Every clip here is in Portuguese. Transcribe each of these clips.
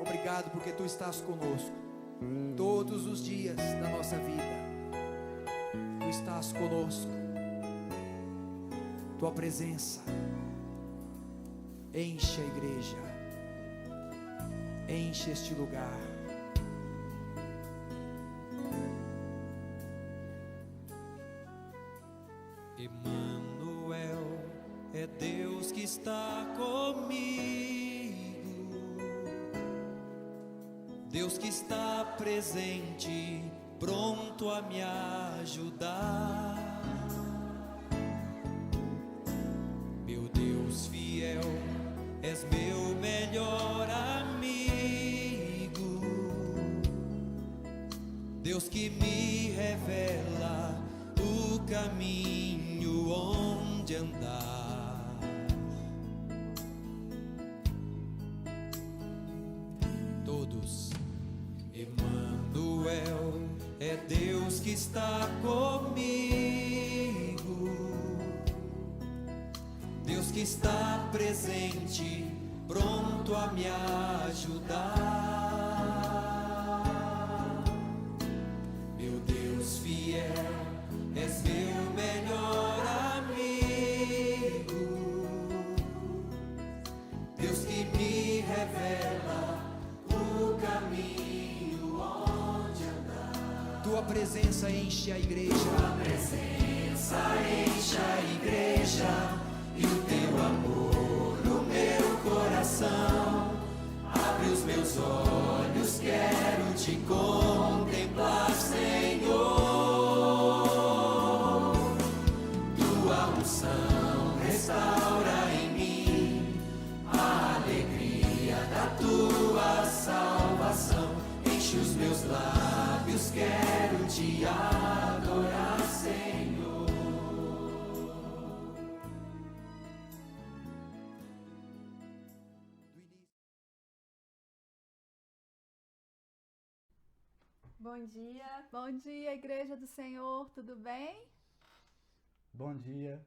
Obrigado porque Tu estás conosco todos os dias da nossa vida. Tu estás conosco. Tua presença enche a igreja, enche este lugar. Emmanuel é Deus que está comigo, Deus que está presente, pronto a me ajudar. Meu Deus fiel, és meu melhor amigo, Deus que me revela o caminho onde andar. Todos, Emmanuel é Deus que está comigo, Deus que está presente, pronto a me ajudar. Meu Deus fiel, és meu melhor amigo, Deus que me revela o caminho onde andar. Tua presença enche a igreja. Tua presença enche a igreja, e o Teu amor no meu coração. Abre os meus olhos, quero Te contemplar, Senhor. Tua unção restaura em mim a alegria da Tua salvação. Enche os meus lábios, quero Te adorar, Senhor. Bom dia, Igreja do Senhor, tudo bem? Bom dia.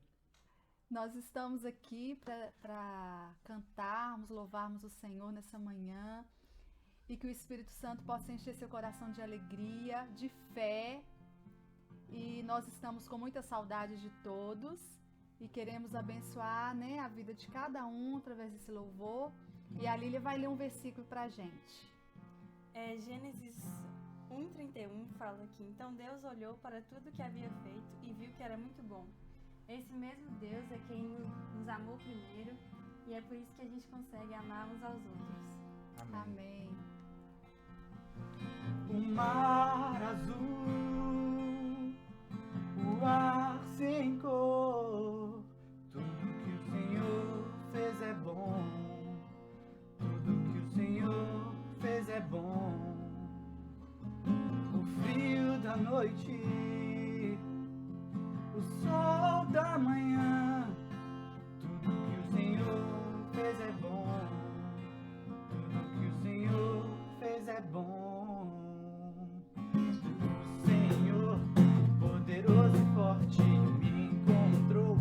Nós estamos aqui para cantarmos, louvarmos o Senhor nessa manhã e que o Espírito Santo possa encher seu coração de alegria, de fé. E nós estamos com muita saudade de todos e queremos abençoar, né, a vida de cada um através desse louvor. E a Lília vai ler um versículo para a gente. Gênesis 1:31 fala aqui: então Deus olhou para tudo que havia feito e viu que era muito bom. Esse mesmo Deus é quem nos amou primeiro e é por isso que a gente consegue amar uns aos outros. Amém. O mar azul, o ar sem cor, tudo que o Senhor fez é bom, tudo que o Senhor fez é bom. O frio da noite, o sol da manhã, tudo que o Senhor fez é bom, tudo que o Senhor fez é bom. O Senhor, poderoso e forte, me encontrou,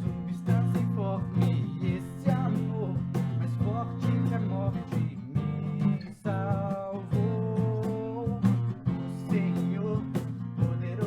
substância informe, e esse amor mais forte que a morte me salvou. O Senhor, poderoso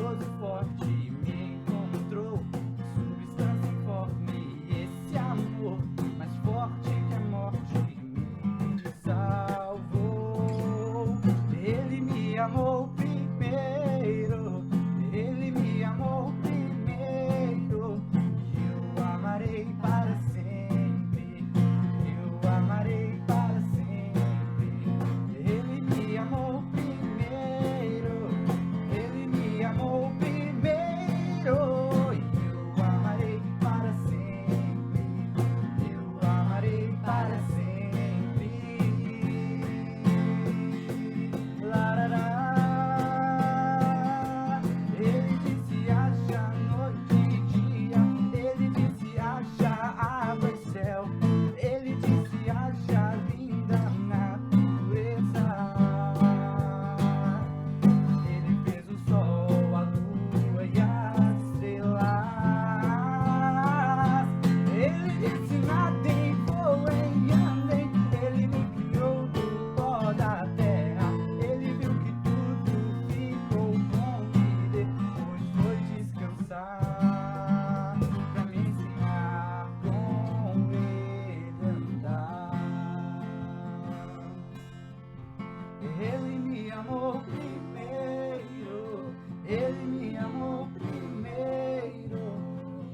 amou primeiro, Ele me amou primeiro,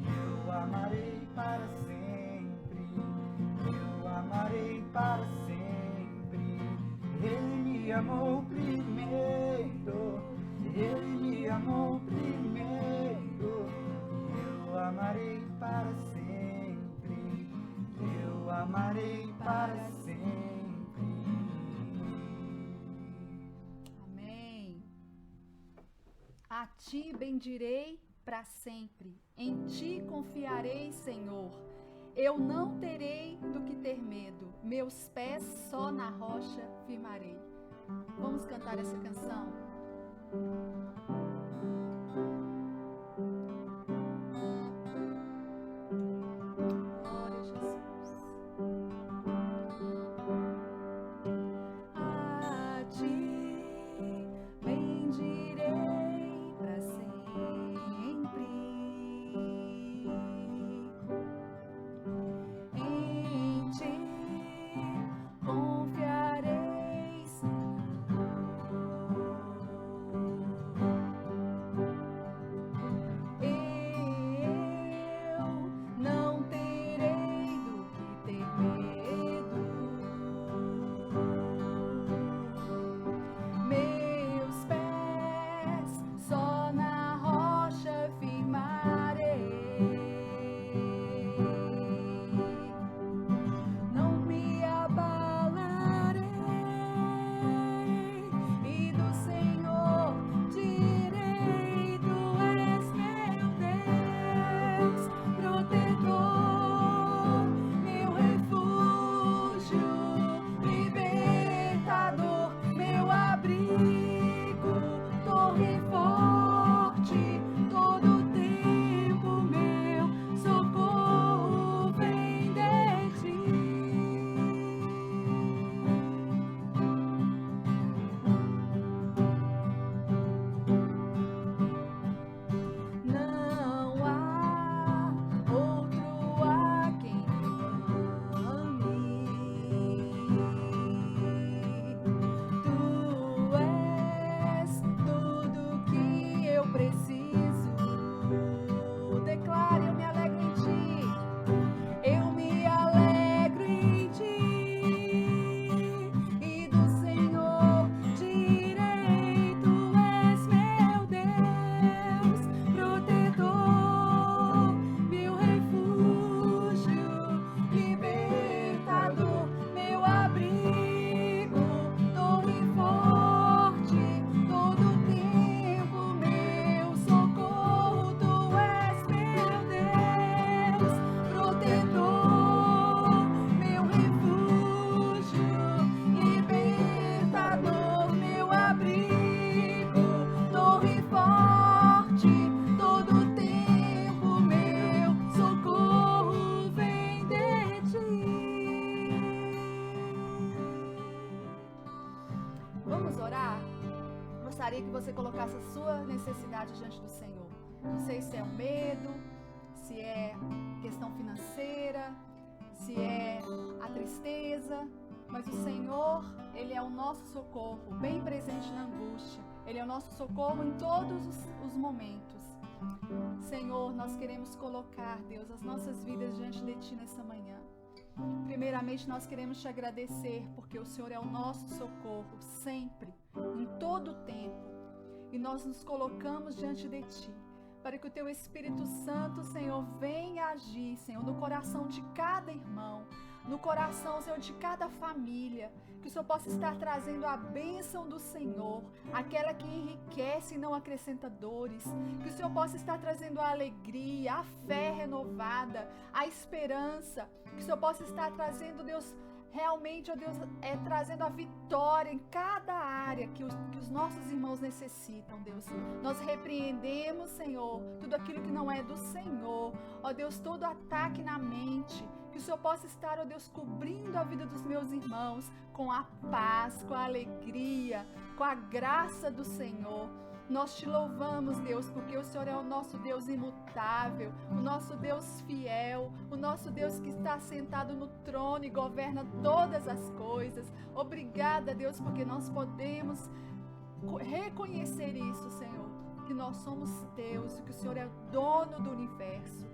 eu amarei para sempre, eu amarei para sempre. Ele me amou primeiro, Ele me amou primeiro, eu amarei para sempre, eu amarei para sempre. Amém. A ti bendirei para sempre, em ti confiarei, Senhor. Eu não terei do que ter medo, meus pés só na rocha firmarei. Vamos cantar essa canção? Glória a Jesus. A ti bendirei para sempre. Em ti confiarei, eu não terei do que ter medo. Meus pés só na rocha firmarei. Não me abalarei, e do Senhor direi: Tu és meu Deus, protetor, meu refúgio, libertador, meu abrigo, torre forte, todo tempo meu socorro vem de ti. Não há outro a quem eu ame. Tu és tudo que eu preciso. Declare: eu me alegro em ti. Eu me alegro em ti, e do Senhor direi: Tu és meu Deus, protetor, meu refúgio, libertador, meu abrigo, torre forte, todo tempo meu socorro. Tu és meu Deus, protetor, meu refúgio, libertador, meu abrigo, torre forte, todo tempo meu socorro vem de ti. Vamos orar? Gostaria que você colocasse a sua necessidade diante do Senhor. Não sei se é o medo, se é questão financeira, se é a tristeza, mas o Senhor, Ele é o nosso socorro, bem presente na angústia. Ele é o nosso socorro em todos os momentos. Senhor, nós queremos colocar, Deus, as nossas vidas diante de Ti nessa manhã. Primeiramente, nós queremos Te agradecer, porque o Senhor é o nosso socorro, sempre, em todo o tempo. E nós nos colocamos diante de Ti, para que o Teu Espírito Santo, Senhor, venha agir, Senhor, no coração de cada irmão, no coração, Senhor, de cada família, que o Senhor possa estar trazendo a bênção do Senhor, aquela que enriquece e não acrescenta dores, que o Senhor possa estar trazendo a alegria, a fé renovada, a esperança, que o Senhor possa estar trazendo, Deus, realmente, ó Deus, trazendo a vitória em cada área que os nossos irmãos necessitam, Deus. Nós repreendemos, Senhor, tudo aquilo que não é do Senhor, ó Deus, todo ataque na mente, que o Senhor possa estar, ó Deus, cobrindo a vida dos meus irmãos com a paz, com a alegria, com a graça do Senhor. Nós Te louvamos, Deus, porque o Senhor é o nosso Deus imutável, o nosso Deus fiel, o nosso Deus que está sentado no trono e governa todas as coisas. Obrigada, Deus, porque nós podemos reconhecer isso, Senhor, que nós somos teus e que o Senhor é o dono do universo,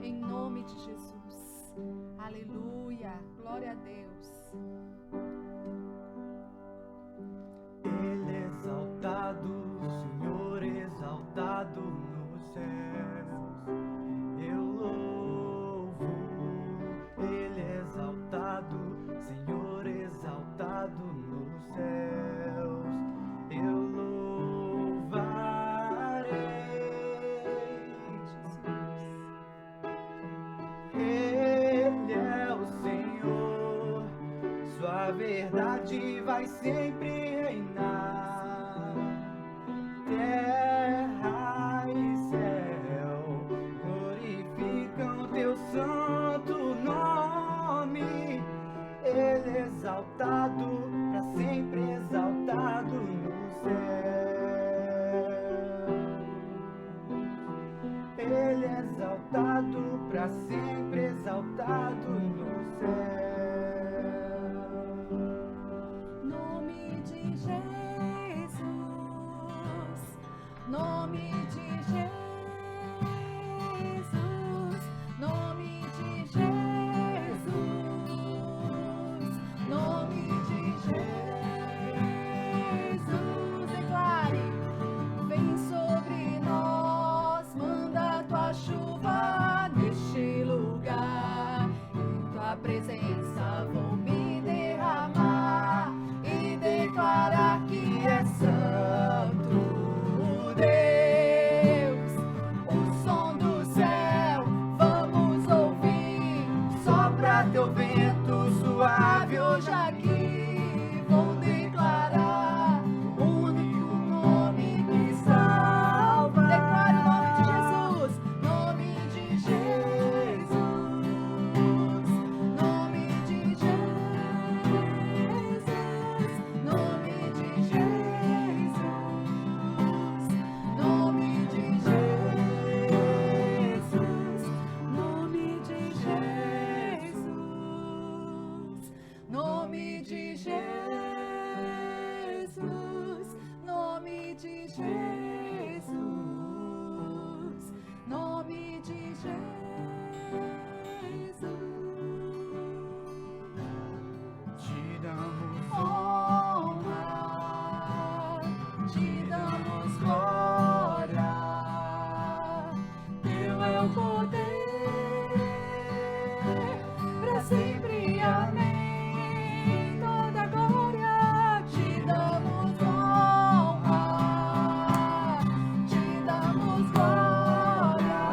em nome de Jesus. Aleluia, glória a Deus. Ele é exaltado, Senhor exaltado nos céus. Eu louvo. Ele é exaltado, Senhor exaltado nos céus. Eu louvarei Jesus. Ele é o Senhor, sua verdade vai sempre reinar. Terra e céu glorificam teu santo nome. Ele é exaltado, para sempre exaltado no céu. Ele é exaltado, para sempre exaltado no céu. Nome de Jesus, nome de Jesus, nome de Jesus, nome de Jesus. Declare: vem sobre nós, manda tua chuva neste lugar. Em tua presença vou me derramar e declarar que é santo Deus. O som do céu vamos ouvir, sopra teu vento suave hoje aqui. Vou declarar o único nome que salva. Declare o nome de Jesus, nome de Jesus, nome de Jesus, nome de Jesus, nome de Jesus, nome de Jesus, nome de Jesus, nome de Jesus, nome de Jesus. Te damos Honra, te damos glória, teu é o poder, para sempre, amém. Toda glória, te damos honra, te damos glória,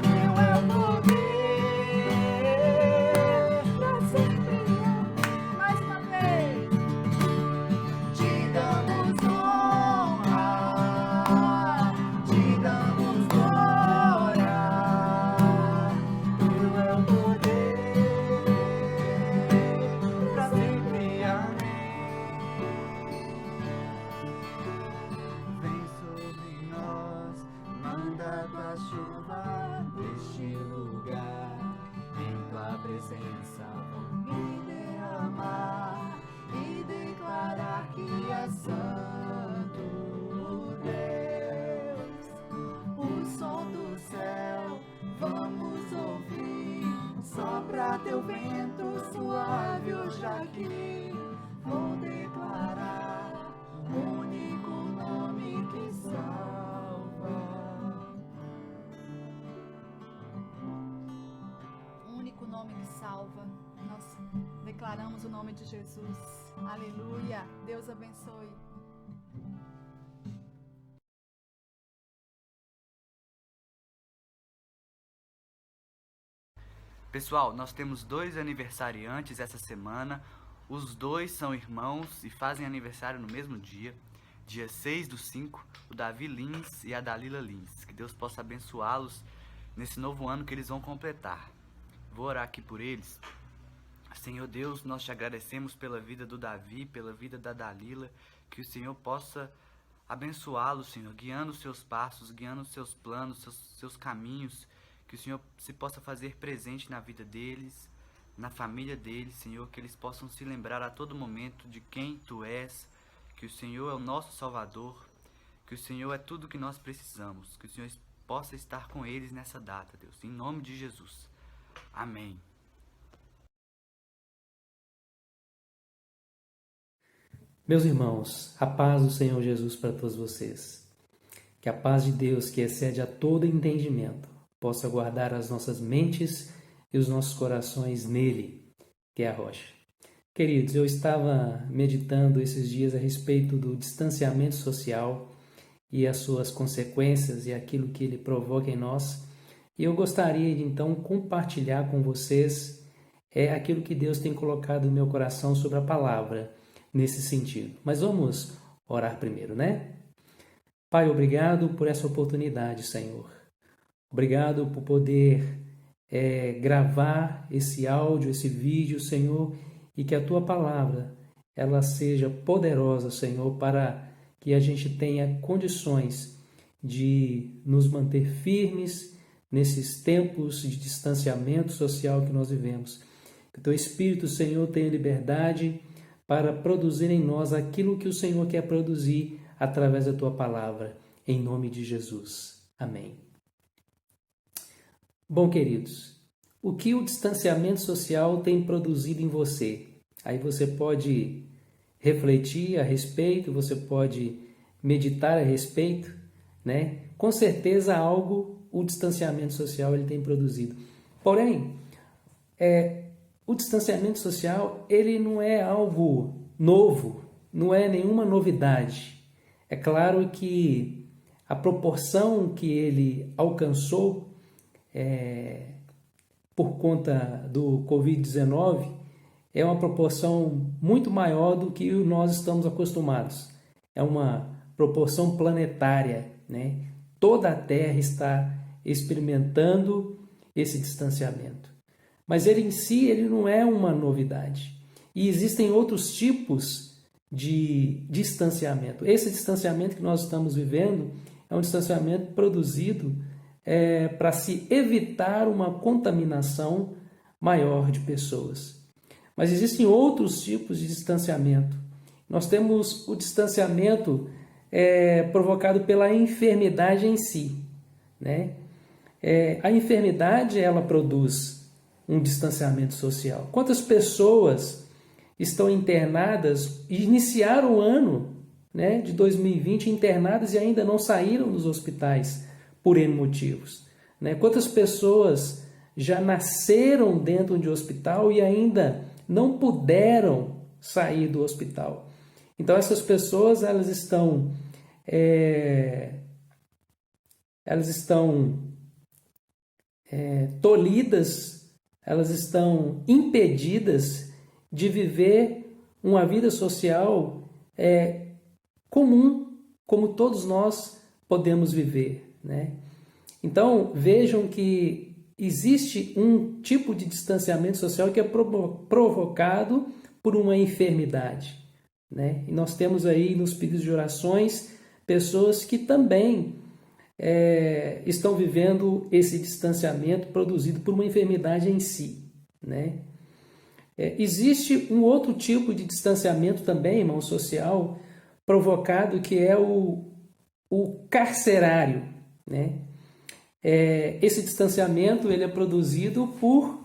teu é o poder, para sempre, amém. Mais uma vez. Te damos honra, te damos glória, teu é o poder, pra sempre, amém. Vem sobre nós, manda tua chuva neste lugar. Em tua presença vou me derramar e declarar que é santo Deus. O som do céu vamos ouvir, sopra teu vento suave hoje aqui. Vou declarar o único nome que salva. O único nome que salva. Nós declaramos o nome de Jesus. Aleluia. Deus abençoe. Pessoal, nós temos 2 aniversariantes essa semana. Os 2 são irmãos e fazem aniversário no mesmo dia. Dia 6/5, o Davi Lins e a Dalila Lins. Que Deus possa abençoá-los nesse novo ano que eles vão completar. Vou orar aqui por eles. Senhor Deus, nós te agradecemos pela vida do Davi, pela vida da Dalila. Que o Senhor possa abençoá-los, Senhor, guiando os seus passos, guiando os seus planos, seus caminhos. Que o Senhor se possa fazer presente na vida deles, na família deles, Senhor, que eles possam se lembrar a todo momento de quem Tu és, que o Senhor é o nosso Salvador, que o Senhor é tudo que nós precisamos, que o Senhor possa estar com eles nessa data, Deus, em nome de Jesus. Amém. Meus irmãos, a paz do Senhor Jesus para todos vocês. Que a paz de Deus, que excede a todo entendimento, possa guardar as nossas mentes e os nossos corações nele, que é a rocha. Queridos, eu estava meditando esses dias a respeito do distanciamento social e as suas consequências e aquilo que ele provoca em nós. E eu gostaria de então compartilhar com vocês aquilo que Deus tem colocado no meu coração sobre a palavra nesse sentido. Mas vamos orar primeiro, né? Pai, obrigado por essa oportunidade, Senhor. Obrigado por poder gravar esse áudio, esse vídeo, Senhor, e que a Tua palavra ela seja poderosa, Senhor, para que a gente tenha condições de nos manter firmes nesses tempos de distanciamento social que nós vivemos. Que o Teu Espírito, Senhor, tenha liberdade para produzir em nós aquilo que o Senhor quer produzir através da Tua palavra, em nome de Jesus. Amém. Bom, queridos, o que o distanciamento social tem produzido em você? Aí você pode refletir a respeito, você pode meditar a respeito, né? Com certeza algo o distanciamento social ele tem produzido. Porém, o distanciamento social ele não é algo novo, não é nenhuma novidade. É claro que a proporção que ele alcançou por conta do Covid-19 é uma proporção muito maior do que nós estamos acostumados. É uma proporção planetária, né? Toda a Terra está experimentando esse distanciamento. Mas ele em si ele não é uma novidade. E existem outros tipos de distanciamento. Esse distanciamento que nós estamos vivendo é um distanciamento produzido para se evitar uma contaminação maior de pessoas. Mas existem outros tipos de distanciamento. Nós temos o distanciamento provocado pela enfermidade em si, né? A enfermidade ela produz um distanciamento social. Quantas pessoas estão internadas e iniciaram o ano, né, de 2020 internadas e ainda não saíram dos hospitais por N motivos, né? Quantas pessoas já nasceram dentro de hospital e ainda não puderam sair do hospital? Então essas pessoas elas estão tolhidas, elas estão impedidas de viver uma vida social comum, como todos nós podemos viver, né? Então vejam que existe um tipo de distanciamento social que é provocado por uma enfermidade, né? E nós temos aí nos pedidos de orações pessoas que também estão vivendo esse distanciamento produzido por uma enfermidade em si, né? Existe um outro tipo de distanciamento também, irmão, social, provocado, que é o carcerário, né? Esse distanciamento ele é produzido por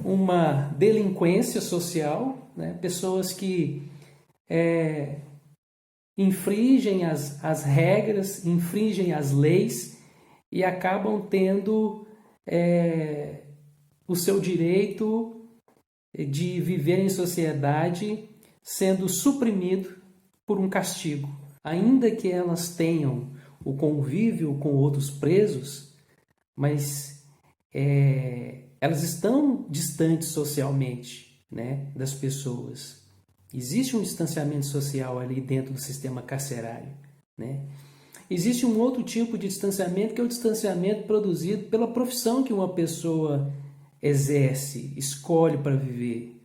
uma delinquência social, né? Pessoas que infringem as regras, infringem as leis e acabam tendo o seu direito de viver em sociedade sendo suprimido por um castigo. Ainda que elas tenham o convívio com outros presos, mas elas estão distantes socialmente, né, das pessoas. Existe um distanciamento social ali dentro do sistema carcerário, né? Existe um outro tipo de distanciamento que é o distanciamento produzido pela profissão que uma pessoa exerce, escolhe para viver.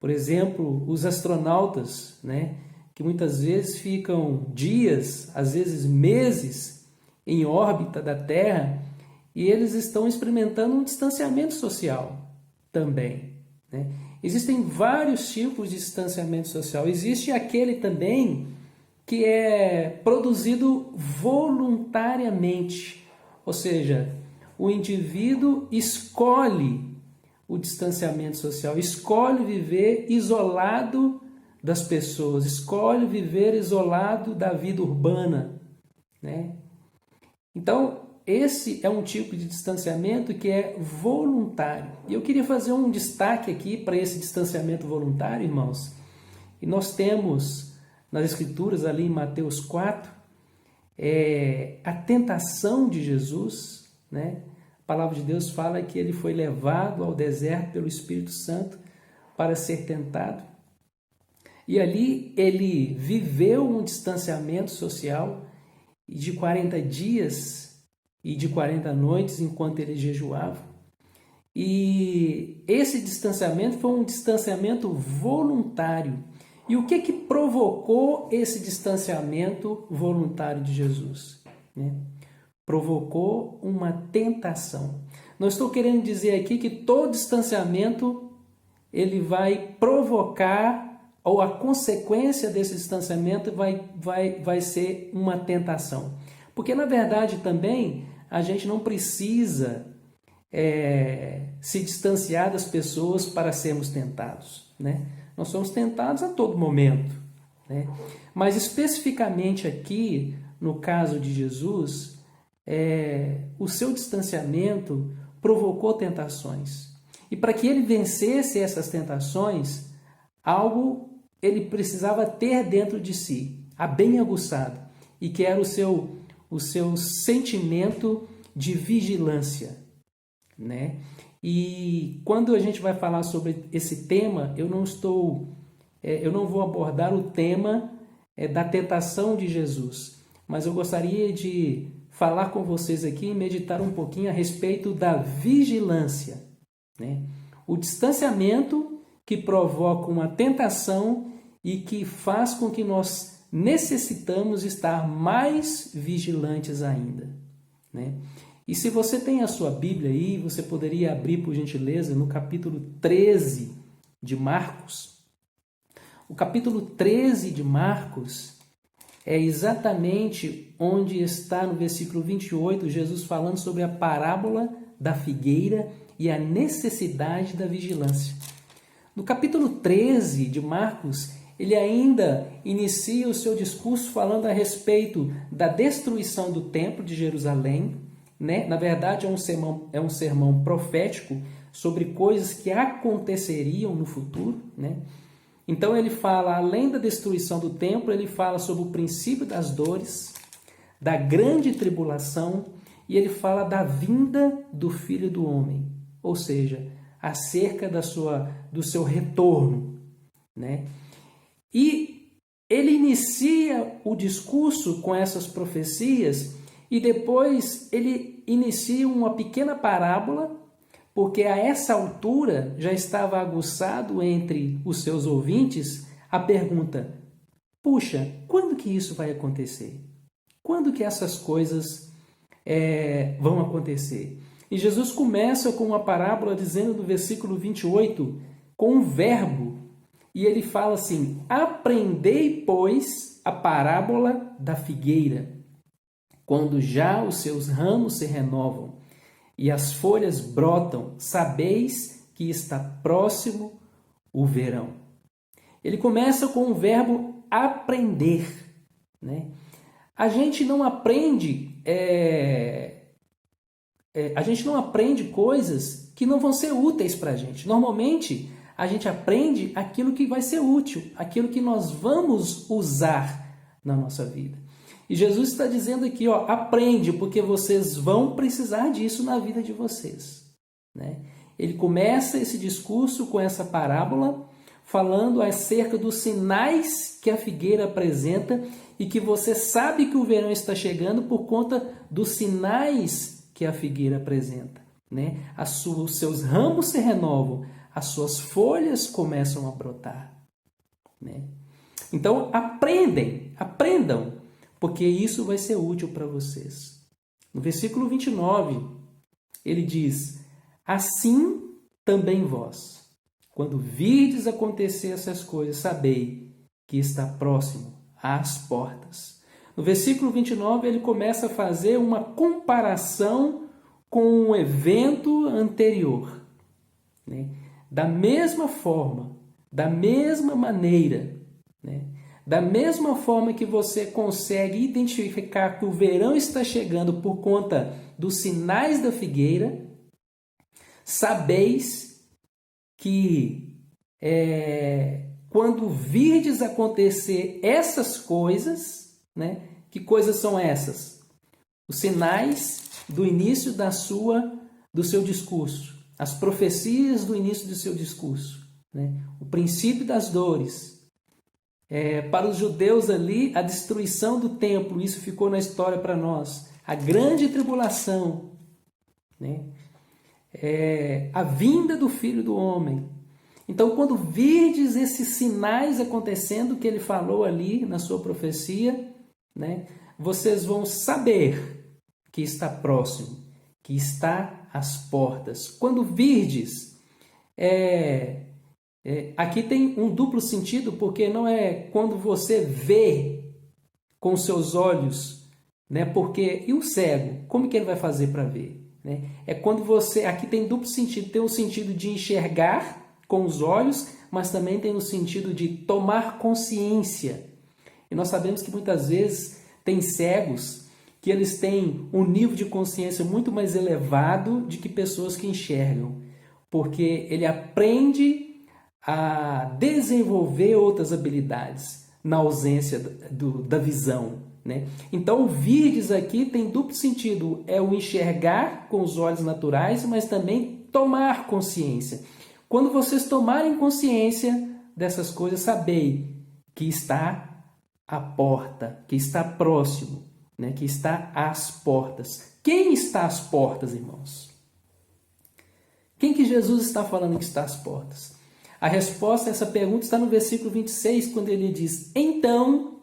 Por exemplo, os astronautas, né, que muitas vezes ficam dias, às vezes meses, em órbita da Terra e eles estão experimentando um distanciamento social também, né? Existem vários tipos de distanciamento social. Existe aquele também que é produzido voluntariamente, ou seja, o indivíduo escolhe o distanciamento social, escolhe viver isolado das pessoas, escolhe viver isolado da vida urbana, né? Então, esse é um tipo de distanciamento que é voluntário. E eu queria fazer um destaque aqui para esse distanciamento voluntário, irmãos. E nós temos nas Escrituras, ali em Mateus 4, a tentação de Jesus, né? A palavra de Deus fala que ele foi levado ao deserto pelo Espírito Santo para ser tentado. E ali ele viveu um distanciamento social de 40 dias e de 40 noites enquanto ele jejuava. E esse distanciamento foi um distanciamento voluntário. E o que provocou esse distanciamento voluntário de Jesus, né? Provocou uma tentação. Não estou querendo dizer aqui que todo distanciamento ele vai provocar, ou a consequência desse distanciamento vai ser uma tentação. Porque, na verdade, também a gente não precisa se distanciar das pessoas para sermos tentados, né? Nós somos tentados a todo momento, né? Mas especificamente aqui, no caso de Jesus, o seu distanciamento provocou tentações. E para que ele vencesse essas tentações, algo ele precisava ter dentro de si, bem aguçado, e que era o seu sentimento de vigilância, né? E quando a gente vai falar sobre esse tema, eu não vou abordar o tema da tentação de Jesus, mas eu gostaria de falar com vocês aqui e meditar um pouquinho a respeito da vigilância, né? O distanciamento que provoca uma tentação e que faz com que nós necessitamos estar mais vigilantes ainda, né? E se você tem a sua Bíblia aí, você poderia abrir, por gentileza, no capítulo 13 de Marcos. O capítulo 13 de Marcos é exatamente onde está no versículo 28, Jesus falando sobre a parábola da figueira e a necessidade da vigilância. No capítulo 13 de Marcos, ele ainda inicia o seu discurso falando a respeito da destruição do templo de Jerusalém, né? Na verdade, é um sermão profético sobre coisas que aconteceriam no futuro, né? Então ele fala, além da destruição do templo, ele fala sobre o princípio das dores, da grande tribulação, e ele fala da vinda do Filho do Homem, ou seja, acerca do seu retorno, né? E ele inicia o discurso com essas profecias e depois ele inicia uma pequena parábola, porque a essa altura já estava aguçado entre os seus ouvintes a pergunta: puxa, quando que isso vai acontecer? Quando que essas coisas vão acontecer? E Jesus começa com uma parábola dizendo no versículo 28, com um verbo, e ele fala assim: aprendei, pois, a parábola da figueira. Quando já os seus ramos se renovam e as folhas brotam, sabeis que está próximo o verão. Ele começa com o verbo aprender, né? A gente não aprende coisas que não vão ser úteis para a gente. Normalmente, a gente aprende aquilo que vai ser útil, aquilo que nós vamos usar na nossa vida. E Jesus está dizendo aqui, aprende, porque vocês vão precisar disso na vida de vocês, né? Ele começa esse discurso com essa parábola, falando acerca dos sinais que a figueira apresenta e que você sabe que o verão está chegando por conta dos sinais que a figueira apresenta, né? Os seus ramos se renovam, as suas folhas começam a brotar, né? Então, aprendam, porque isso vai ser útil para vocês. No versículo 29, ele diz: assim também vós, quando virdes acontecer essas coisas, sabei que está próximo às portas. No versículo 29, ele começa a fazer uma comparação com um evento anterior, né? Da mesma forma, da mesma maneira, né? Da mesma forma que você consegue identificar que o verão está chegando por conta dos sinais da figueira, sabeis que quando virdes acontecer essas coisas, né? Que coisas são essas? Os sinais do início do seu discurso, as profecias do início do seu discurso, né? O princípio das dores. Para os judeus ali, a destruição do templo, isso ficou na história para nós. A grande tribulação, né? A vinda do Filho do Homem. Então, quando virdes esses sinais acontecendo, que ele falou ali na sua profecia, né? Vocês vão saber que está próximo, que está às portas. Quando virdes, aqui tem um duplo sentido, porque não é quando você vê com seus olhos, né? Porque, e o cego, como que ele vai fazer para ver? Né? É quando você, aqui tem duplo sentido, tem o sentido de enxergar com os olhos, mas também tem o sentido de tomar consciência. E nós sabemos que muitas vezes tem cegos que eles têm um nível de consciência muito mais elevado do que pessoas que enxergam, porque ele aprende a desenvolver outras habilidades na ausência da visão, né? Então, o virdes aqui tem duplo sentido, é o enxergar com os olhos naturais, mas também tomar consciência. Quando vocês tomarem consciência dessas coisas, sabei que está à porta, que está próximo, né? Que está às portas. Quem está às portas, irmãos? Quem que Jesus está falando que está às portas? A resposta a essa pergunta está no versículo 26, quando ele diz: então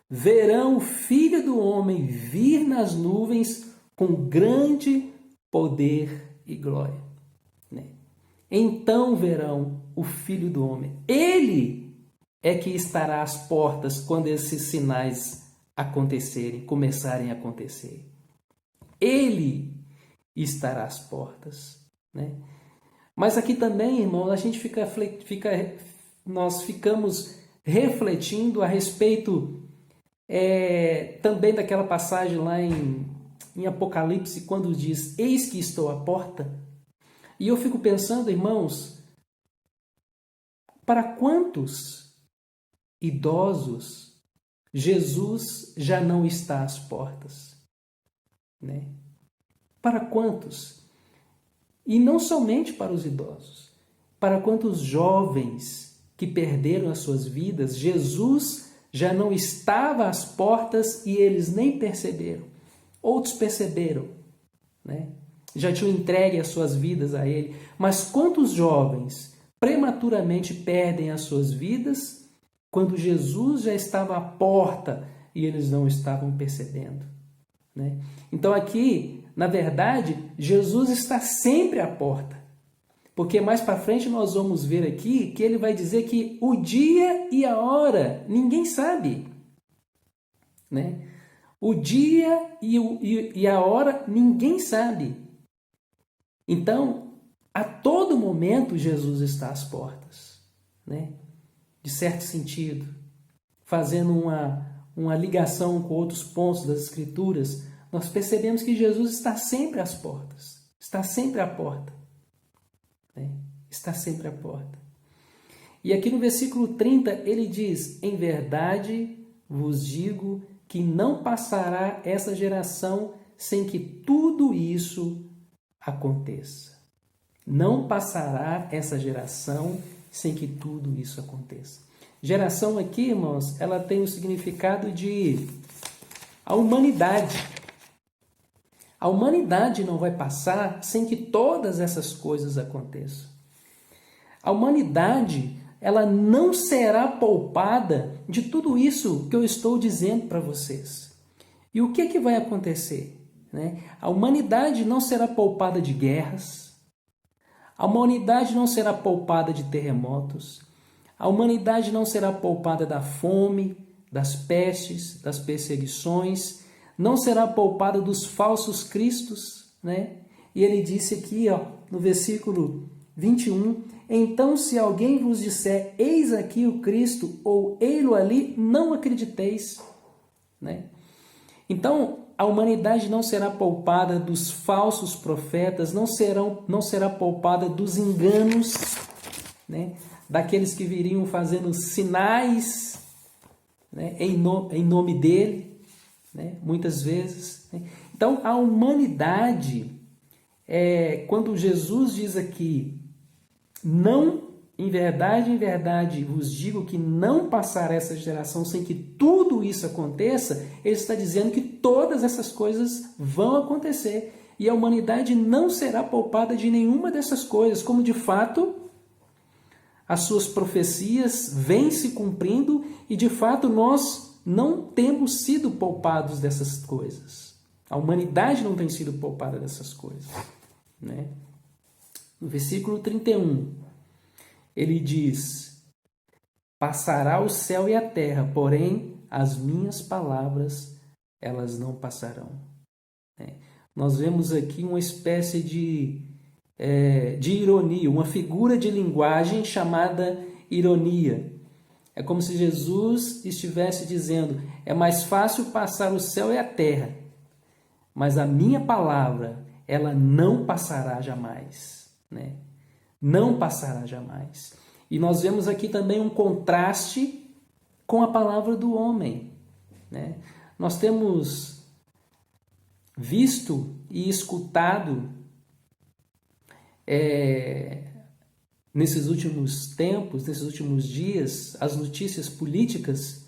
verão o Filho do Homem vir nas nuvens com grande poder e glória. Né? Então verão o Filho do Homem. Ele é que estará às portas quando esses sinais começarem a acontecer. Ele estará às portas, né? Mas aqui também, irmão, a gente nós ficamos refletindo a respeito também daquela passagem lá em Apocalipse, quando diz: eis que estou à porta. E eu fico pensando, irmãos, para quantos idosos Jesus já não está às portas, né? Para quantos? E não somente para os idosos, para quantos jovens que perderam as suas vidas, Jesus já não estava às portas e eles nem perceberam. Outros perceberam, né? Já tinham entregue as suas vidas a Ele. Mas quantos jovens prematuramente perdem as suas vidas quando Jesus já estava à porta e eles não estavam percebendo, né? Então aqui, na verdade, Jesus está sempre à porta. Porque mais para frente nós vamos ver aqui que ele vai dizer que o dia e a hora ninguém sabe, né? O dia e a hora ninguém sabe. Então, a todo momento Jesus está às portas, né? De certo sentido, fazendo uma ligação com outros pontos das Escrituras, nós percebemos que Jesus está sempre às portas, está sempre à porta, né? Está sempre à porta. E aqui no versículo 30 ele diz: em verdade vos digo que não passará essa geração sem que tudo isso aconteça. Não passará essa geração sem que tudo isso aconteça. Geração aqui, irmãos, ela tem o significado de a humanidade. A humanidade não vai passar sem que todas essas coisas aconteçam. A humanidade, ela não será poupada de tudo isso que eu estou dizendo para vocês. E o que vai acontecer, né? A humanidade não será poupada de guerras. A humanidade não será poupada de terremotos. A humanidade não será poupada da fome, das pestes, das perseguições, não será poupada dos falsos cristos, né? E ele disse aqui, ó, no versículo 21, então se alguém vos disser, eis aqui o Cristo, ou ei-lo ali, não acrediteis, né? Então, a humanidade não será poupada dos falsos profetas, não será poupada dos enganos, né? Daqueles que viriam fazendo sinais, né? em nome dele, né? Muitas vezes. Né? Então, a humanidade, quando Jesus diz aqui, não, em verdade, vos digo que não passará essa geração sem que tudo isso aconteça, ele está dizendo que todas essas coisas vão acontecer e a humanidade não será poupada de nenhuma dessas coisas, como de fato as suas profecias vêm se cumprindo e de fato nós não temos sido poupados dessas coisas. A humanidade não tem sido poupada dessas coisas, né? No versículo 31, ele diz, passará o céu e a terra, porém as minhas palavras, elas não passarão. Nós vemos aqui uma espécie de ironia, uma figura de linguagem chamada ironia. É como se Jesus estivesse dizendo, é mais fácil passar o céu e a terra, mas a minha palavra, ela não passará jamais, né? Não passará jamais. E nós vemos aqui também um contraste com a palavra do homem, né? Nós temos visto e escutado nesses últimos tempos, nesses últimos dias, as notícias políticas,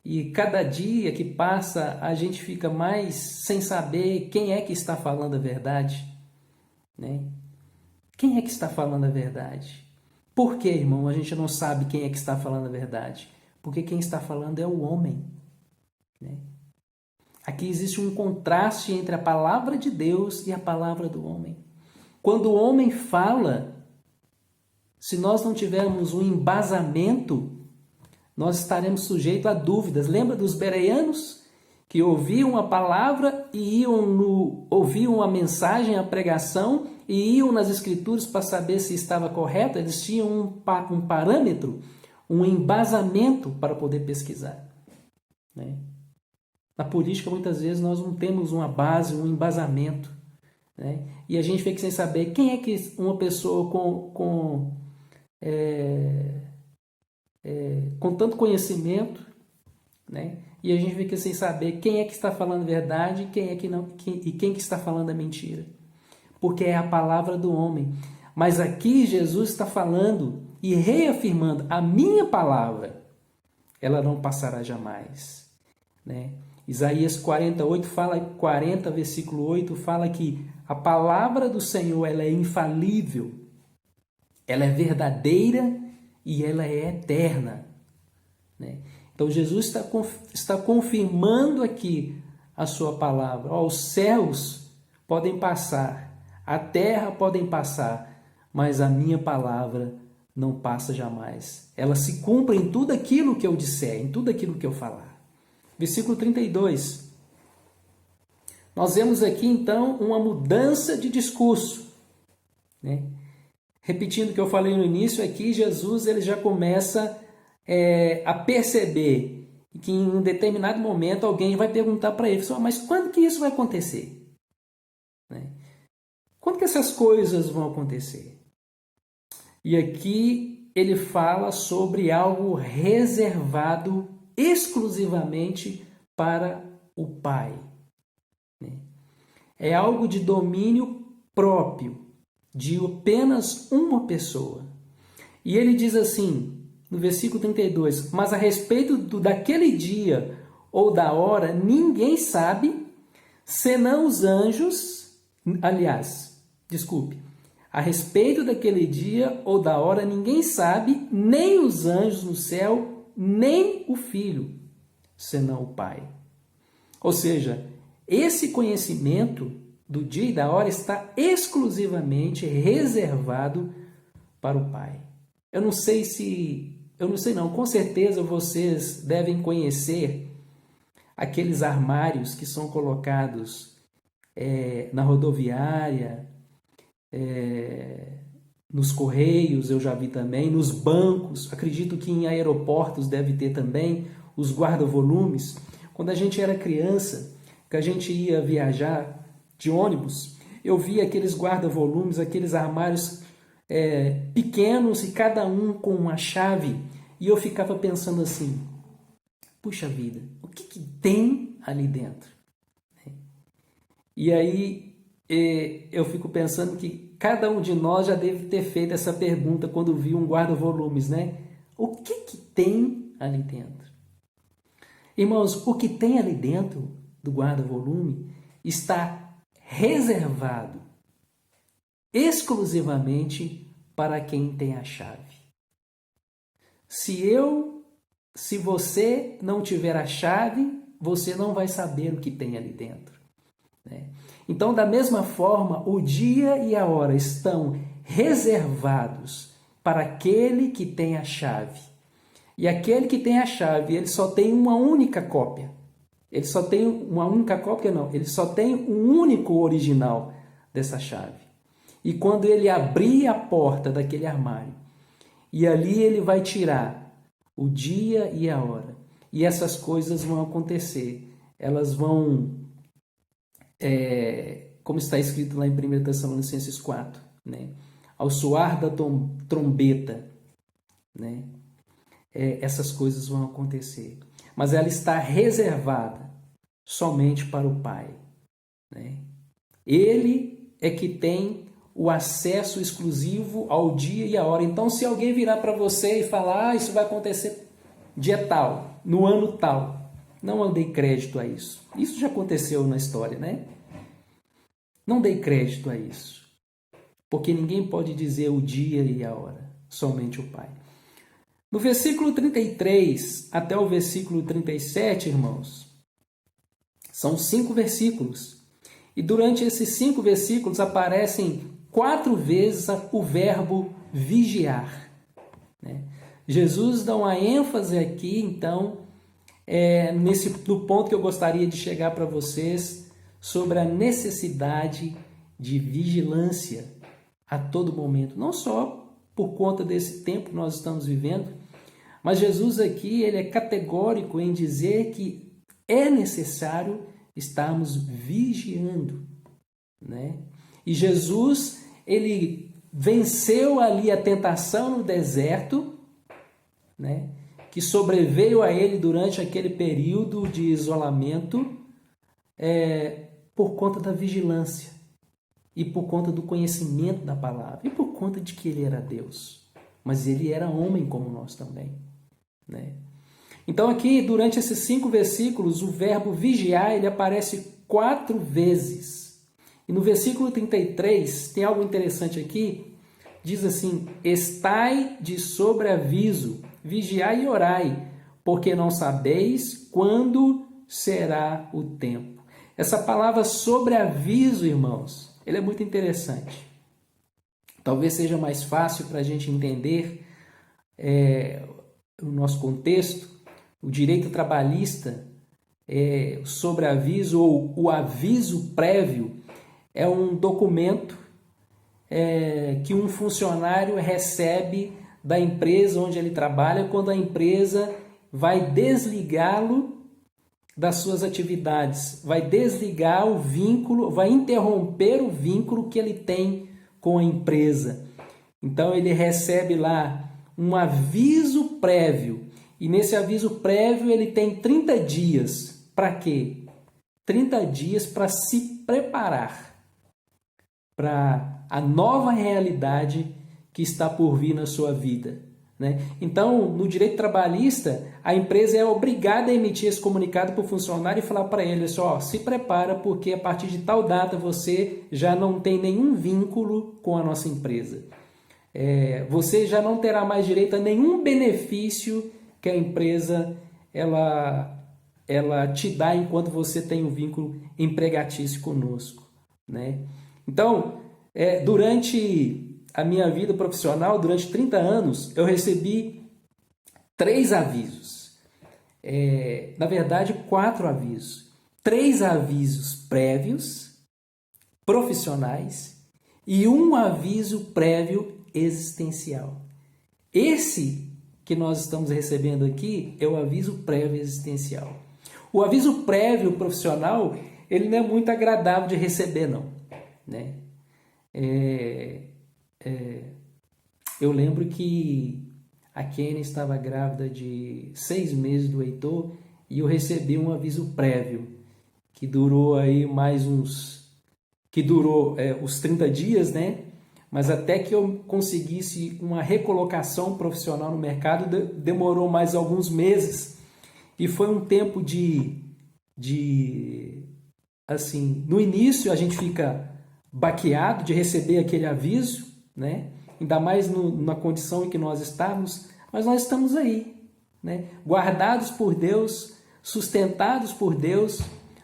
e cada dia que passa a gente fica mais sem saber quem é que está falando a verdade, né? Quem é que está falando a verdade? Por que, irmão, a gente não sabe quem é que está falando a verdade? Porque quem está falando é o homem, né? Aqui existe um contraste entre a palavra de Deus e a palavra do homem. Quando o homem fala, se nós não tivermos um embasamento, nós estaremos sujeitos a dúvidas. Lembra dos bereanos que ouviam a palavra e ouviam a mensagem, a pregação e iam nas escrituras para saber se estava correto? Eles tinham um parâmetro, um embasamento para poder pesquisar, né? Na política, muitas vezes, nós não temos uma base, um embasamento, né? E a gente fica sem saber quem é que uma pessoa com tanto conhecimento, né? E a gente fica sem saber quem é que está falando a verdade quem é que não, e quem que está falando a mentira. Porque é a palavra do homem. Mas aqui Jesus está falando e reafirmando, a minha palavra, ela não passará jamais, né? Isaías 40, versículo 8, fala que a palavra do Senhor, ela é infalível, ela é verdadeira e ela é eterna, né? Então Jesus está confirmando aqui a sua palavra. Os céus podem passar, a terra podem passar, mas a minha palavra não passa jamais. Ela se cumpre em tudo aquilo que eu disser, em tudo aquilo que eu falar. Versículo 32. Nós vemos aqui, então, uma mudança de discurso, né? Repetindo o que eu falei no início, aqui Jesus ele já começa a perceber que em um determinado momento alguém vai perguntar para ele, mas quando que isso vai acontecer? Né? Quando que essas coisas vão acontecer? E aqui ele fala sobre algo reservado exclusivamente para o Pai. É algo de domínio próprio, de apenas uma pessoa. E ele diz assim, no versículo 32, mas a respeito daquele dia ou da hora, ninguém sabe, senão os anjos, a respeito daquele dia ou da hora, ninguém sabe, nem os anjos no céu, nem o Filho, senão o Pai. Ou seja, esse conhecimento do dia e da hora está exclusivamente reservado para o Pai. Eu não sei se eu não sei não, com certeza vocês devem conhecer aqueles armários que são colocados na rodoviária, nos correios, eu já vi também, nos bancos, acredito que em aeroportos deve ter também os guarda-volumes. Quando a gente era criança, que a gente ia viajar de ônibus, eu via aqueles guarda-volumes, aqueles armários pequenos e cada um com uma chave, e eu ficava pensando assim, puxa vida, o que tem ali dentro? E aí eu fico pensando que cada um de nós já deve ter feito essa pergunta quando viu um guarda-volumes, né? O que tem ali dentro? Irmãos, o que tem ali dentro do guarda-volume está reservado exclusivamente para quem tem a chave. Se você não tiver a chave, você não vai saber o que tem ali dentro, né? Então, da mesma forma, o dia e a hora estão reservados para aquele que tem a chave. E aquele que tem a chave, ele só tem uma única cópia. Ele só tem uma única cópia, não. Ele só tem um único original dessa chave. E quando ele abrir a porta daquele armário, e ali ele vai tirar o dia e a hora. E essas coisas vão acontecer. Elas vão, como está escrito lá em 1 Tessalonicenses 4, né? Ao soar da trombeta, né? Essas coisas vão acontecer. Mas ela está reservada somente para o Pai, né? Ele é que tem o acesso exclusivo ao dia e à hora. Então, se alguém virar para você e falar, isso vai acontecer dia tal, no ano tal, não dei crédito a isso. Isso já aconteceu na história, né? Não dei crédito a isso. Porque ninguém pode dizer o dia e a hora, somente o Pai. No versículo 33 até o versículo 37, irmãos, são 5 versículos. E durante esses 5 versículos aparecem 4 vezes o verbo vigiar, né? Jesus dá uma ênfase aqui, então, no ponto que eu gostaria de chegar para vocês, sobre a necessidade de vigilância a todo momento. Não só por conta desse tempo que nós estamos vivendo, mas Jesus aqui ele é categórico em dizer que é necessário estarmos vigiando, né? E Jesus, ele venceu ali a tentação no deserto, né? Que sobreveio a ele durante aquele período de isolamento, por conta da vigilância e por conta do conhecimento da palavra e por conta de que ele era Deus, mas ele era homem como nós também, né? Então aqui, durante esses 5 versículos, o verbo vigiar, ele aparece 4 vezes. E no versículo 33, tem algo interessante aqui, diz assim, estai de sobreaviso, vigiai e orai, porque não sabeis quando será o tempo. Essa palavra sobreaviso, irmãos, ele é muito interessante. Talvez seja mais fácil para a gente entender o nosso contexto. O direito trabalhista, o sobreaviso ou o aviso prévio, é um documento que um funcionário recebe da empresa onde ele trabalha quando a empresa vai desligá-lo das suas atividades, vai desligar o vínculo, vai interromper o vínculo que ele tem com a empresa. Então ele recebe lá um aviso prévio, e nesse aviso prévio ele tem 30 dias. Para quê? 30 dias para se preparar para a nova realidade que está por vir na sua vida, né? Então, no direito trabalhista, a empresa é obrigada a emitir esse comunicado para o funcionário e falar para ele, só, se prepara, porque a partir de tal data você já não tem nenhum vínculo com a nossa empresa. Você já não terá mais direito a nenhum benefício que a empresa ela te dá enquanto você tem um vínculo empregatício conosco, né? Então, durante a minha vida profissional, durante 30 anos, eu recebi 3 avisos. Na verdade, 4 avisos. 3 avisos prévios, profissionais, e 1 aviso prévio existencial. Esse que nós estamos recebendo aqui é o aviso prévio existencial. O aviso prévio profissional, ele não é muito agradável de receber, não, né? Eu lembro que a Kenny estava grávida de 6 meses do Heitor e eu recebi um aviso prévio que durou aí os 30 dias, né? Mas até que eu conseguisse uma recolocação profissional no mercado, demorou mais alguns meses. E foi um tempo assim, no início a gente fica baqueado de receber aquele aviso, né? Ainda mais na condição em que nós estávamos, mas nós estamos aí, né? Guardados por Deus, sustentados por Deus,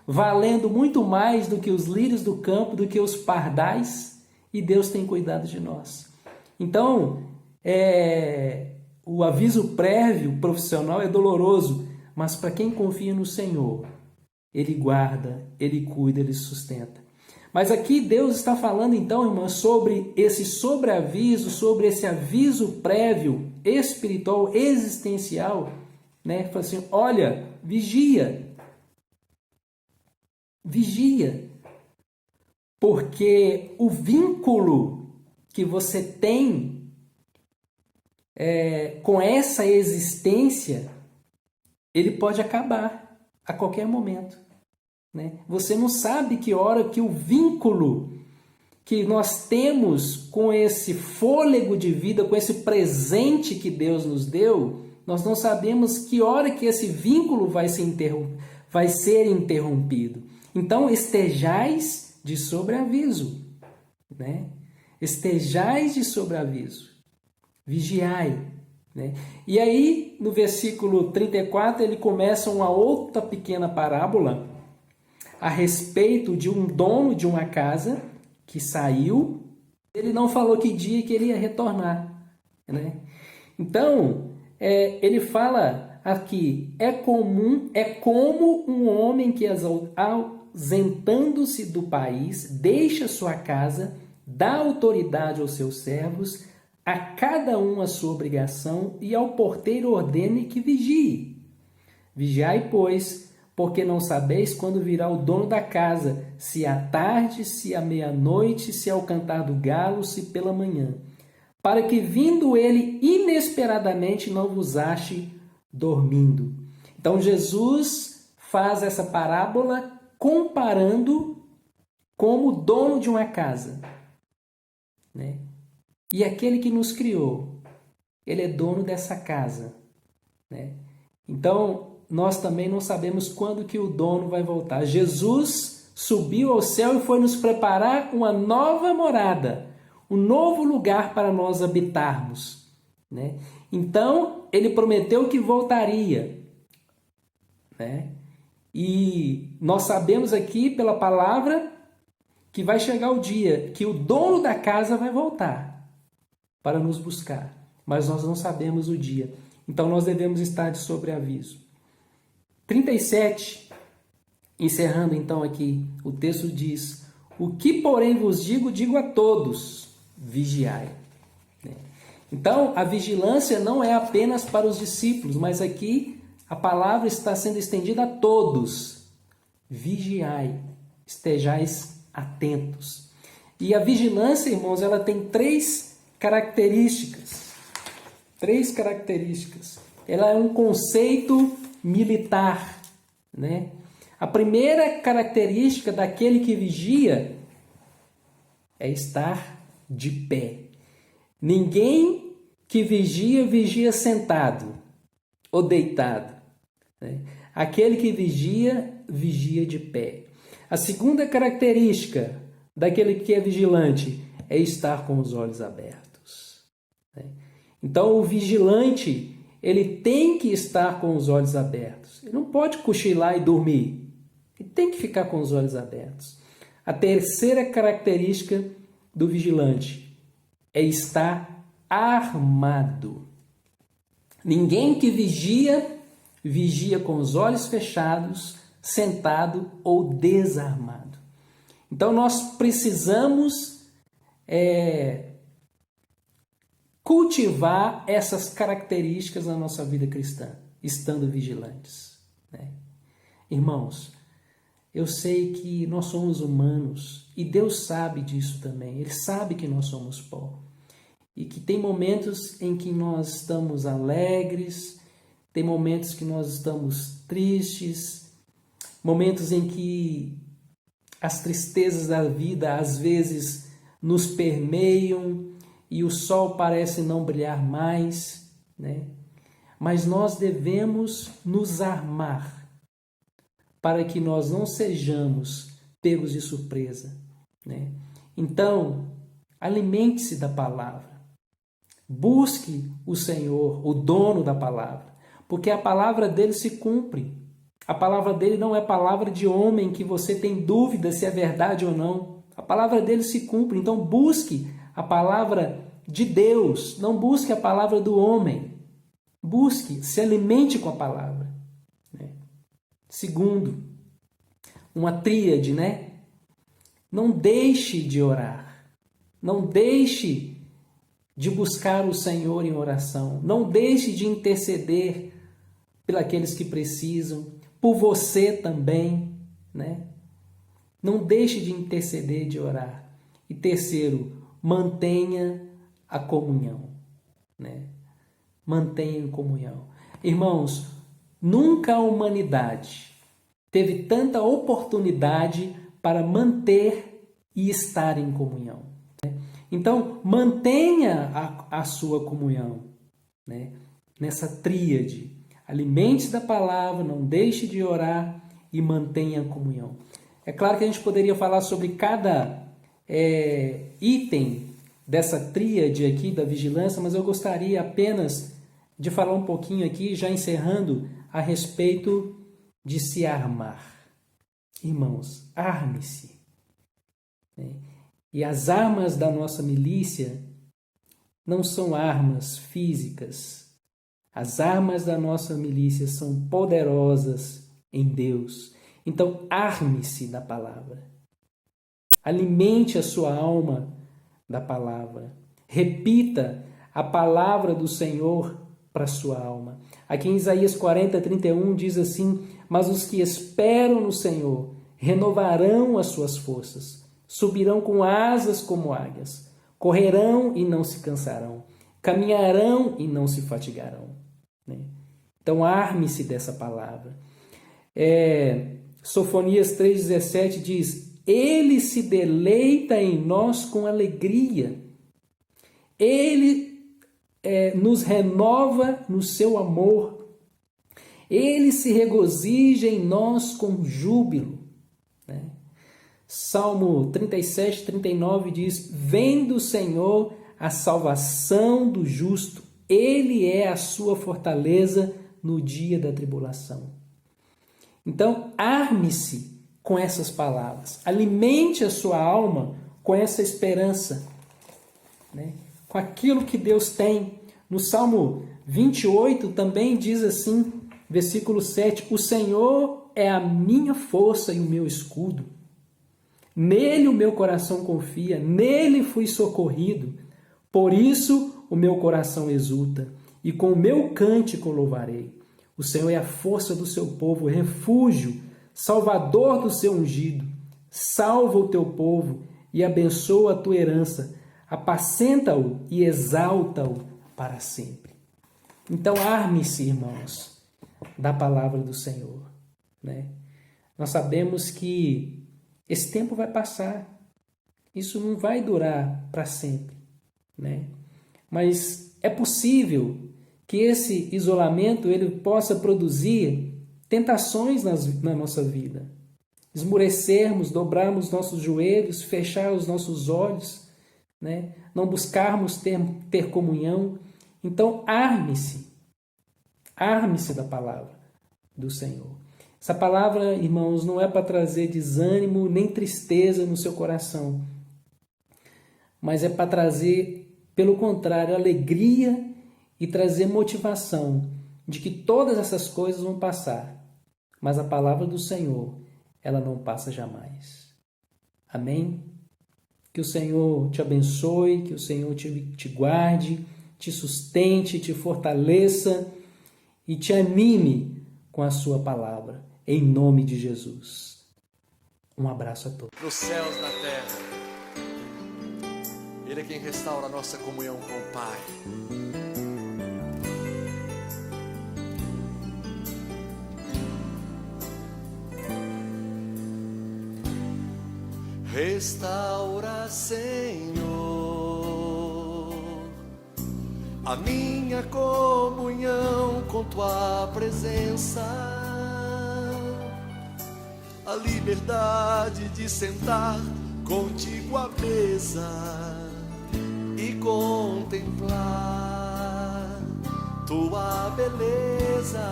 valendo muito mais do que os lírios do campo, do que os pardais, e Deus tem cuidado de nós. Então, o aviso prévio profissional é doloroso, mas para quem confia no Senhor, Ele guarda, Ele cuida, Ele sustenta. Mas aqui Deus está falando então, irmã, sobre esse sobreaviso, sobre esse aviso prévio, espiritual, existencial, né? Fala assim, olha, vigia, porque o vínculo que você tem com essa existência, ele pode acabar a qualquer momento, né? Você não sabe que hora que o vínculo que nós temos com esse fôlego de vida, com esse presente que Deus nos deu, nós não sabemos que hora que esse vínculo vai ser interrompido. Então, estejais de sobreaviso, né? Estejais de sobreaviso, vigiai, né? E aí, no versículo 34, ele começa uma outra pequena parábola a respeito de um dono de uma casa que saiu. Ele não falou que dia que ele ia retornar, né? Então, ele fala aqui, é como um homem que ausentando-se do país, deixa sua casa, dá autoridade aos seus servos, a cada um a sua obrigação, e ao porteiro ordene que vigie. Vigiai, pois, porque não sabeis quando virá o dono da casa, se à tarde, se à meia-noite, se ao cantar do galo, se pela manhã, para que vindo ele inesperadamente não vos ache dormindo. Então Jesus faz essa parábola comparando como dono de uma casa, né? E aquele que nos criou, ele é dono dessa casa, né? Então, nós também não sabemos quando que o dono vai voltar. Jesus subiu ao céu e foi nos preparar uma nova morada, um novo lugar para nós habitarmos, né? Então, ele prometeu que voltaria, né? E nós sabemos aqui pela palavra que vai chegar o dia que o dono da casa vai voltar para nos buscar, mas nós não sabemos o dia. Então nós devemos estar de sobreaviso. 37, encerrando então aqui, o texto diz: o que porém vos digo a todos, vigiai. Então a vigilância não é apenas para os discípulos, mas aqui a palavra está sendo estendida a todos. Vigiai, estejais atentos. E a vigilância, irmãos, ela tem 3 características. 3 características. Ela é um conceito militar, né? A primeira característica daquele que vigia é estar de pé. Ninguém que vigia sentado ou deitado, né? Aquele que vigia de pé. A segunda característica daquele que é vigilante é estar com os olhos abertos, né? Então, o vigilante, ele tem que estar com os olhos abertos. Ele não pode cochilar e dormir. Ele tem que ficar com os olhos abertos. A terceira característica do vigilante é estar armado. Ninguém que vigia, vigia com os olhos fechados, sentado ou desarmado. Então nós precisamos cultivar essas características na nossa vida cristã, estando vigilantes, né? Irmãos, eu sei que nós somos humanos e Deus sabe disso também. Ele sabe que nós somos pó e que tem momentos em que nós estamos alegres, tem momentos que nós estamos tristes, momentos em que as tristezas da vida às vezes nos permeiam e o sol parece não brilhar mais, né? Mas nós devemos nos armar para que nós não sejamos pegos de surpresa, né? Então, alimente-se da palavra. Busque o Senhor, o dono da palavra, porque a palavra dele se cumpre. A palavra dele não é palavra de homem que você tem dúvida se é verdade ou não. A palavra dele se cumpre. Então, busque a palavra de Deus, não busque a palavra do homem. Busque, se alimente com a palavra, né? Segundo, uma tríade, né? Não deixe de orar. Não deixe de buscar o Senhor em oração. Não deixe de interceder pelos que precisam, por você também, né? Não deixe de interceder, de orar. E terceiro, mantenha a comunhão, né? Mantenha a comunhão. Irmãos, nunca a humanidade teve tanta oportunidade para manter e estar em comunhão, né? Então, mantenha a sua comunhão, né? Nessa tríade. Alimente-se da palavra, não deixe de orar e mantenha a comunhão. É claro que a gente poderia falar sobre cada item dessa tríade aqui da vigilância, mas eu gostaria apenas de falar um pouquinho aqui, já encerrando, a respeito de se armar. Irmãos, arme-se, né? E as armas da nossa milícia não são armas físicas. As armas da nossa milícia são poderosas em Deus. Então, arme-se da palavra. Alimente a sua alma da palavra. Repita a palavra do Senhor para a sua alma. Aqui em Isaías 40:31 diz assim: mas os que esperam no Senhor renovarão as suas forças, subirão com asas como águias, correrão e não se cansarão, caminharão e não se fatigarão, né? Então, arme-se dessa palavra. Sofonias 3,17 diz: ele se deleita em nós com alegria, ele nos renova no seu amor, ele se regozija em nós com júbilo, né? Salmo 37:39 diz: vem do Senhor a salvação do justo, ele é a sua fortaleza no dia da tribulação. Então, arme-se com essas palavras, alimente a sua alma com essa esperança, né? Com aquilo que Deus tem. No Salmo 28 também diz assim, versículo 7, o Senhor é a minha força e o meu escudo. Nele o meu coração confia, nele fui socorrido. Por isso o meu coração exulta, e com o meu cântico louvarei. O Senhor é a força do seu povo, refúgio, salvador do seu ungido. Salva o teu povo e abençoa a tua herança. Apacenta-o e exalta-o para sempre. Então, arme-se, irmãos, da palavra do Senhor, né? Nós sabemos que esse tempo vai passar. Isso não vai durar para sempre, né? Mas é possível que esse isolamento ele possa produzir tentações na nossa vida. Esmurecermos, dobrarmos nossos joelhos, fechar os nossos olhos, né? Não buscarmos ter comunhão. Então, arme-se da palavra do Senhor. Essa palavra, irmãos, não é para trazer desânimo nem tristeza no seu coração, mas é para trazer, pelo contrário, alegria e trazer motivação de que todas essas coisas vão passar, mas a palavra do Senhor, ela não passa jamais. Amém? Que o Senhor te abençoe, que o Senhor te guarde, te sustente, te fortaleça e te anime com a sua palavra, em nome de Jesus. Um abraço a todos. Nos céus, na terra, Ele é quem restaura a nossa comunhão com o Pai. Restaura, Senhor, a minha comunhão com Tua presença, a liberdade de sentar contigo à mesa e contemplar Tua beleza.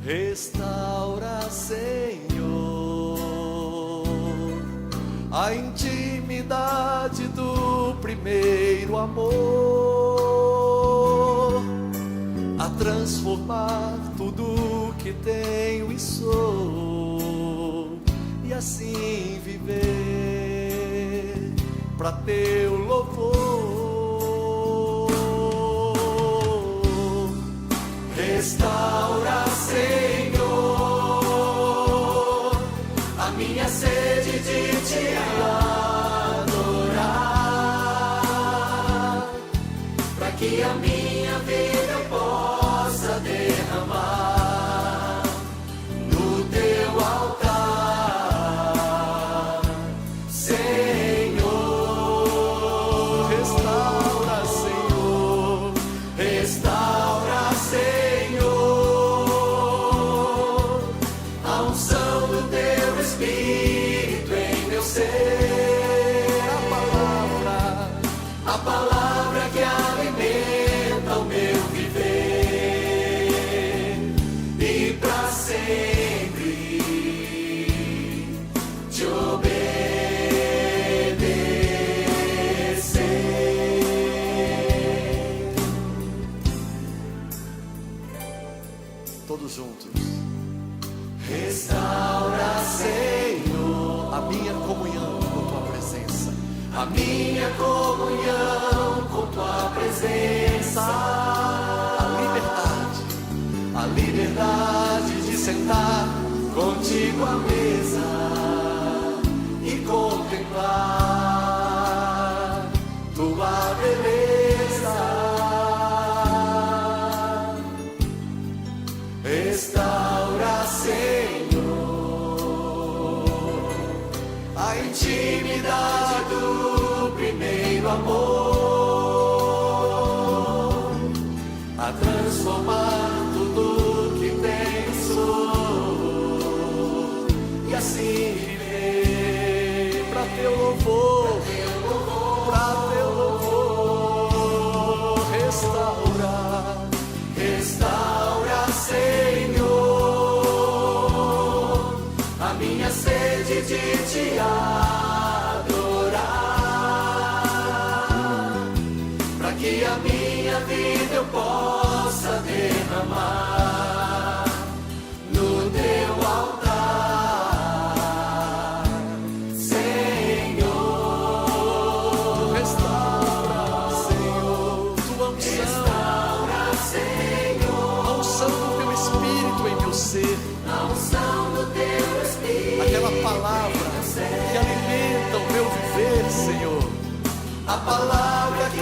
Restaura, Senhor, a intimidade do primeiro amor, a transformar tudo que tenho e sou, e assim viver para Teu louvor. Restaura, Senhor, a minha sede de Te adorar, para que a minha vida eu possa derramar no Teu altar, Senhor. Restaura, Senhor, restaura, Senhor, Espírito em meu ser, a palavra que alimenta o meu viver, e para sempre Te obedecer. Todos juntos. Restaura, Senhor, a minha comunhão com Tua presença, a minha comunhão com Tua presença, a liberdade de sentar contigo à mesa e contemplar Tua beleza. Restaura, Senhor, a intimidade do primeiro amor, a transformar tudo que tem sou, e assim viver para Teu louvor, para Teu louvor. Restaura, restaura, Senhor, a minha sede de Te adorar, para que a minha vida eu possa derramar no Teu altar, Senhor. Restaura, Senhor, Tua unção, restaura, Senhor, a unção do Teu Espírito em meu ser, a unção do Teu Espírito, aquela palavra que alimenta o meu viver, Senhor, a palavra que